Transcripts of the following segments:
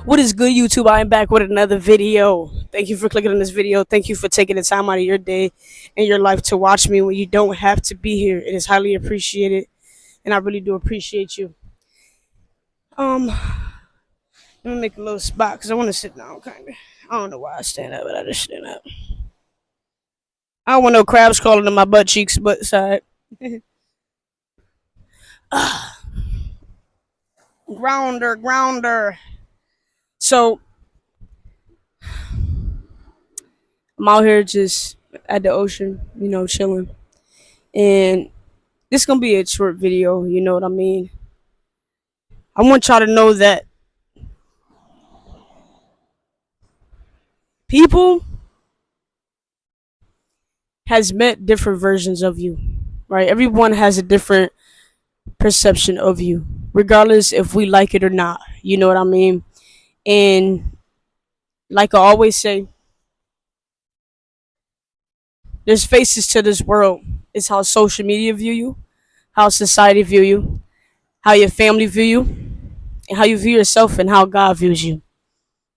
What is good, YouTube? I am back with another video. Thank you for clicking on this video. Thank you for taking the time out of your day and your life to watch me when you don't have to be here. It is highly appreciated, and I really do appreciate you. Let me make a little spot because I want to sit down, kind of. I don't know why I stand up, but I just stand up. I don't want no crabs crawling in my butt cheeks, but side. Grounder, grounder. So I'm out here just at the ocean, chilling. And this gonna be a short video, you know what I mean? I want y'all to know that people has met different versions of you, right? Everyone has a different perception of you, regardless if we like it or not. You know what I mean? And like I always say, there's faces to this world. It's how social media view you, how society view you, how your family view you, and how you view yourself and how God views you.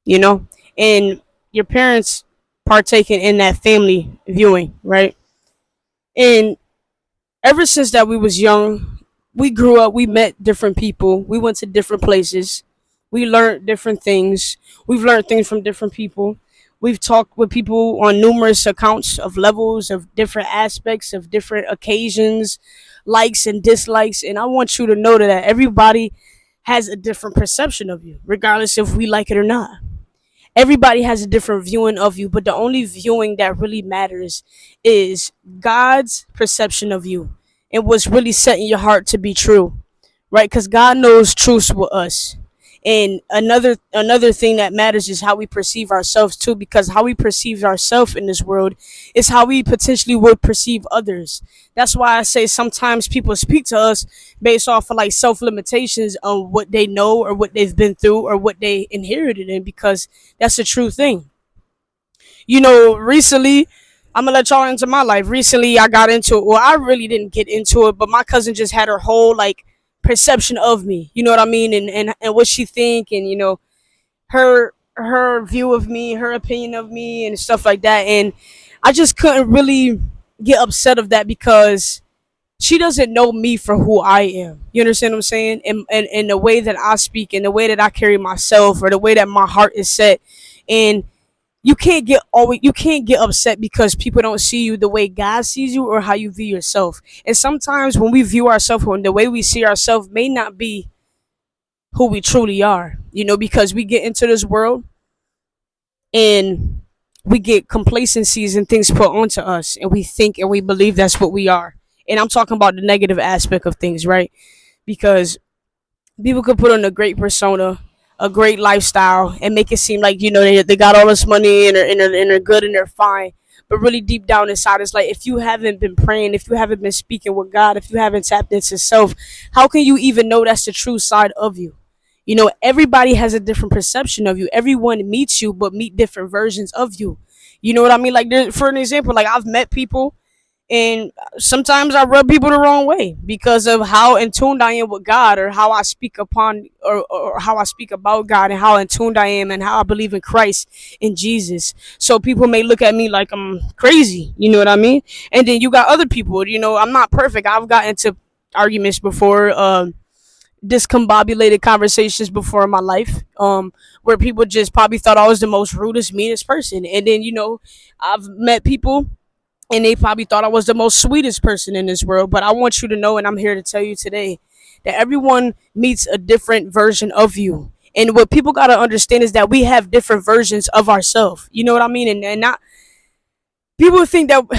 You know? And your parents partaking in that family viewing, right? And ever since that we was young, we grew up, we met different people, we went to different places, we learned different things, we've learned things from different people. We've talked with people on numerous accounts of levels of different aspects of different occasions, likes and dislikes. And I want you to know that everybody has a different perception of you, regardless if we like it or not. Everybody has a different viewing of you, but the only viewing that really matters is God's perception of you and what's really setting your heart to be true, right? Because God knows truth with us. And another thing that matters is how we perceive ourselves too, because how we perceive ourselves in this world is how we potentially would perceive others. That's why I say sometimes people speak to us based off of like self limitations on what they know or what they've been through or what they inherited in, because that's a true thing. Recently, I'm gonna let y'all into my life. Recently, I got into it. Well, I really didn't get into it, but my cousin just had her whole like perception of me. You know what I mean, and what she think, and her view of me, her opinion of me, and stuff like that. And I just couldn't really get upset of that because she doesn't know me for who I am. You understand what I'm saying? And the way that I speak and the way that I carry myself or the way that my heart is set. And you can't get upset because people don't see you the way God sees you or how you view yourself. And sometimes when we view ourselves, when the way we see ourselves may not be who we truly are, because we get into this world and we get complacencies and things put onto us and we think and we believe that's what we are. And I'm talking about the negative aspect of things, right? Because people could put on a great persona, a great lifestyle, and make it seem like they got all this money and they're good and they're fine. But really deep down inside, it's like if you haven't been praying, if you haven't been speaking with God, if you haven't tapped into self, how can you even know that's the true side of you? Everybody has a different perception of you. Everyone meets you, but meet different versions of you. You know what I mean? Like, for an example, like I've met people and sometimes I rub people the wrong way because of how in tune I am with God, or how I speak upon, or how I speak about God, and how in tune I am, and how I believe in Christ, in Jesus. So people may look at me like I'm crazy, you know what I mean? And then you got other people, I'm not perfect. I've gotten into arguments before, discombobulated conversations before in my life, where people just probably thought I was the most rudest, meanest person. And then, I've met people and they probably thought I was the most sweetest person in this world. But I want you to know, and I'm here to tell you today, that everyone meets a different version of you. And what people gotta understand is that we have different versions of ourselves. You know what I mean? And not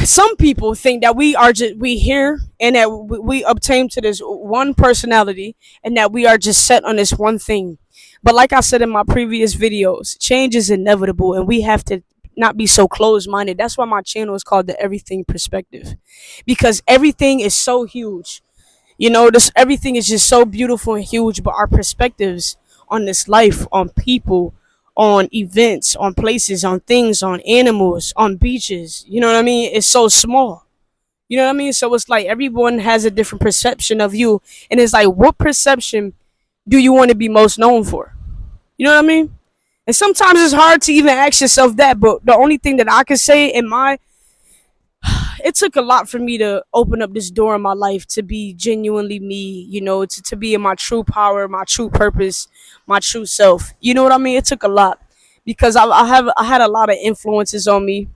some people think that we are just we here and that we obtain to this one personality and that we are just set on this one thing. But like I said in my previous videos, change is inevitable and we have to not be so closed minded. That's why my channel is called The Everything Perspective, because everything is so huge. This everything is just so beautiful and huge, but our perspectives on this life, on people, on events, on places, on things, on animals, on beaches, you know what I mean? It's so small. You know what I mean? So it's like everyone has a different perception of you, and it's like, what perception do you want to be most known for? You know what I mean? And sometimes it's hard to even ask yourself that. But the only thing that I can say in my, it took a lot for me to open up this door in my life to be genuinely me, to be in my true power, my true purpose, my true self. You know what I mean? It took a lot because I had a lot of influences on me,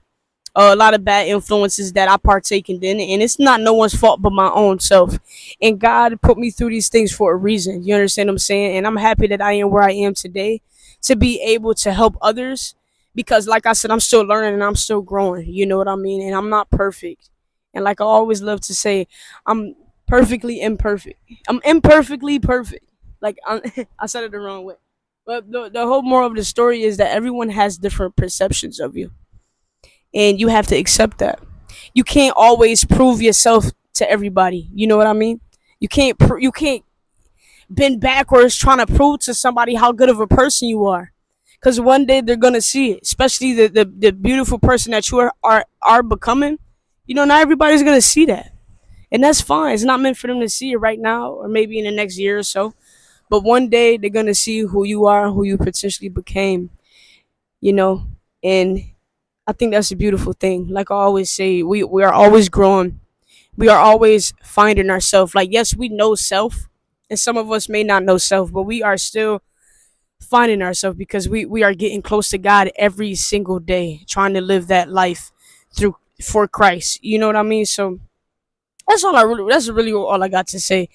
a lot of bad influences that I partaken in, and it's not no one's fault but my own self. And God put me through these things for a reason. You understand what I'm saying? And I'm happy that I am where I am today to be able to help others because, like I said, I'm still learning and I'm still growing. You know what I mean? And I'm not perfect. And like I always love to say, I'm perfectly imperfect. I'm imperfectly perfect. I said it the wrong way. But the whole moral of the story is that everyone has different perceptions of you, and you have to accept that. You can't always prove yourself to everybody. You know what I mean? You can't bend backwards trying to prove to somebody how good of a person you are. Because one day they're gonna see it, especially the beautiful person that you are becoming. Not everybody's gonna see that, and that's fine. It's not meant for them to see it right now, or maybe in the next year or so. But one day they're gonna see who you are, who you potentially became. You know, and I think that's a beautiful thing. Like I always say, we are always growing. We are always finding ourselves. Like, yes, we know self, and some of us may not know self, but we are still finding ourselves because we are getting close to God every single day, trying to live that life through for Christ. You know what I mean? So that's really all I got to say.